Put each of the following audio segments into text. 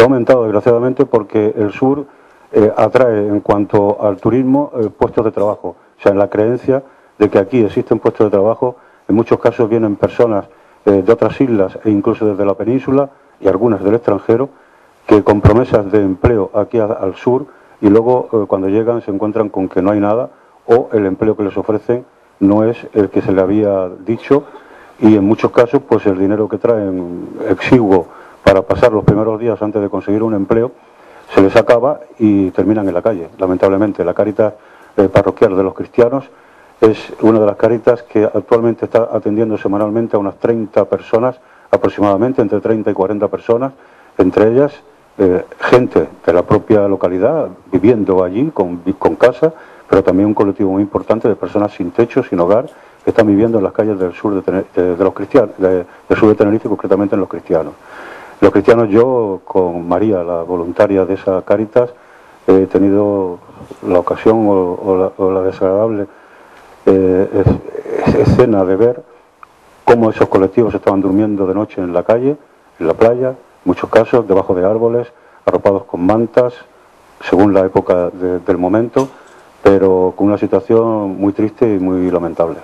ha aumentado desgraciadamente porque el sur atrae en cuanto al turismo puestos de trabajo. O sea, en la creencia de que aquí existen puestos de trabajo, en muchos casos vienen personas de otras islas e incluso desde la península y algunas del extranjero que con promesas de empleo aquí al sur y luego cuando llegan se encuentran con que no hay nada o el empleo que les ofrecen no es el que se le había dicho y en muchos casos pues el dinero que traen exiguo para pasar los primeros días antes de conseguir un empleo se les acaba y terminan en la calle. Lamentablemente la Cáritas parroquial de los cristianos es una de las Cáritas que actualmente está atendiendo semanalmente a unas 30 personas, aproximadamente entre 30 y 40 personas, entre ellas gente de la propia localidad viviendo allí con casa, pero también un colectivo muy importante de personas sin techo, sin hogar, que están viviendo en las calles del sur de los cristianos, del sur de Tenerife, concretamente en los cristianos. Los cristianos, yo con María, la voluntaria de esa Cáritas, he tenido la ocasión o la desagradable escena de ver cómo esos colectivos estaban durmiendo de noche en la calle, en la playa, en muchos casos debajo de árboles, arropados con mantas, según la época del momento, pero con una situación muy triste y muy lamentable.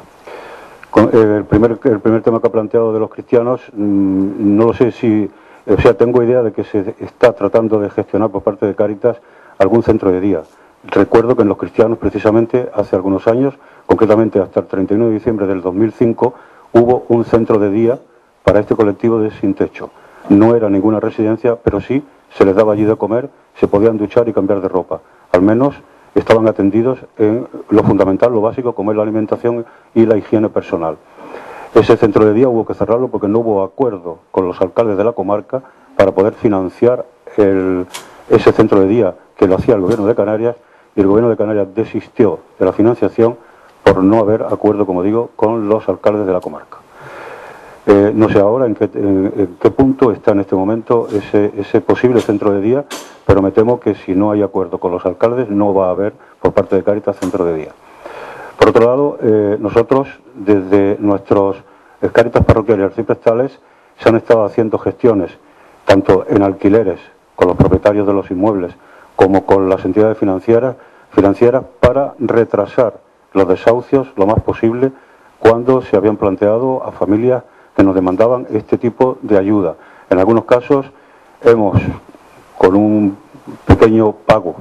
El primer tema que ha planteado de los cristianos, no lo sé si... O sea, tengo idea de que se está tratando de gestionar por parte de Cáritas algún centro de día. Recuerdo que en los cristianos, precisamente, hace algunos años, concretamente hasta el 31 de diciembre del 2005, hubo un centro de día para este colectivo de sin techo. No era ninguna residencia, pero sí se les daba allí de comer, se podían duchar y cambiar de ropa. Al menos estaban atendidos en lo fundamental, lo básico, como es la alimentación y la higiene personal. Ese centro de día hubo que cerrarlo porque no hubo acuerdo con los alcaldes de la comarca para poder financiar ese centro de día que lo hacía el gobierno de Canarias, y el gobierno de Canarias desistió de la financiación por no haber acuerdo, como digo, con los alcaldes de la comarca. No sé ahora en qué punto está en este momento ese posible centro de día, pero me temo que si no hay acuerdo con los alcaldes no va a haber por parte de Cáritas centro de día. Por otro lado, nosotros desde nuestros Cáritas parroquiales y arciprestales se han estado haciendo gestiones tanto en alquileres con los propietarios de los inmuebles como con las entidades financieras para retrasar los desahucios lo más posible cuando se habían planteado a familias que nos demandaban este tipo de ayuda. En algunos casos hemos, con un pequeño pago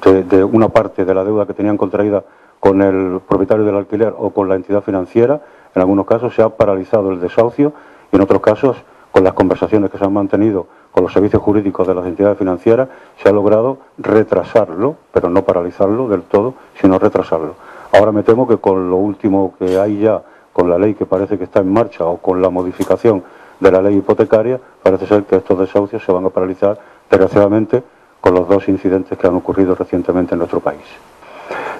de una parte de la deuda que tenían contraída con el propietario del alquiler o con la entidad financiera, en algunos casos se ha paralizado el desahucio y en otros casos, con las conversaciones que se han mantenido con los servicios jurídicos de las entidades financieras, se ha logrado retrasarlo, pero no paralizarlo del todo, sino retrasarlo. Ahora me temo que con lo último que hay ya, con la ley que parece que está en marcha o con la modificación de la ley hipotecaria, parece ser que estos desahucios se van a paralizar, desgraciadamente, con los dos incidentes que han ocurrido recientemente en nuestro país.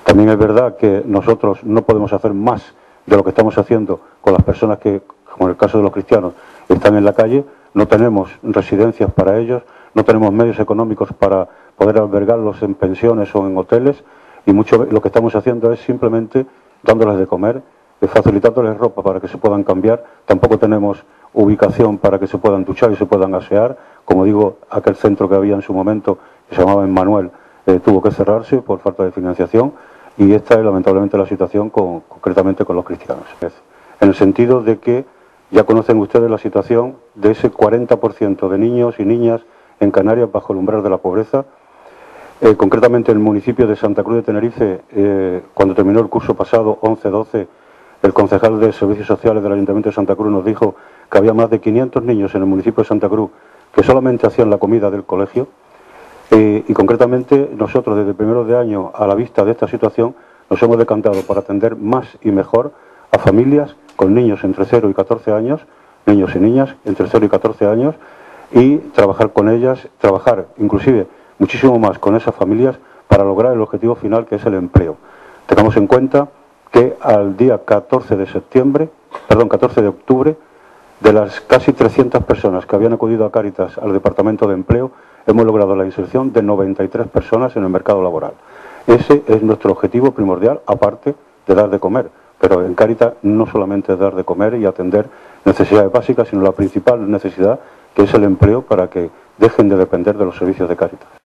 También es verdad que nosotros no podemos hacer más de lo que estamos haciendo con las personas que, como en el caso de los cristianos, están en la calle. No tenemos residencias para ellos, no tenemos medios económicos para poder albergarlos en pensiones o en hoteles, y mucho lo que estamos haciendo es simplemente dándoles de comer, facilitándoles ropa para que se puedan cambiar. Tampoco tenemos ubicación para que se puedan duchar y se puedan asear. Como digo, aquel centro que había en su momento, que se llamaba Emmanuel, tuvo que cerrarse por falta de financiación, y esta es lamentablemente la situación concretamente con los cristianos. En el sentido de que ya conocen ustedes la situación de ese 40% de niños y niñas en Canarias bajo el umbral de la pobreza. Concretamente en el municipio de Santa Cruz de Tenerife, cuando terminó el curso pasado 11-12, el concejal de Servicios Sociales del Ayuntamiento de Santa Cruz nos dijo que había más de 500 niños en el municipio de Santa Cruz que solamente hacían la comida del colegio. Y concretamente nosotros desde primeros de año, a la vista de esta situación, nos hemos decantado para atender más y mejor a familias con niños entre 0 y 14 años, niños y niñas entre 0 y 14 años, y trabajar con ellas, trabajar inclusive muchísimo más con esas familias para lograr el objetivo final, que es el empleo. Tengamos en cuenta que al día 14 de octubre, de las casi 300 personas que habían acudido a Cáritas al Departamento de Empleo, hemos logrado la inserción de 93 personas en el mercado laboral. Ese es nuestro objetivo primordial, aparte de dar de comer. Pero en Cáritas no solamente es dar de comer y atender necesidades básicas, sino la principal necesidad, que es el empleo para que dejen de depender de los servicios de Cáritas.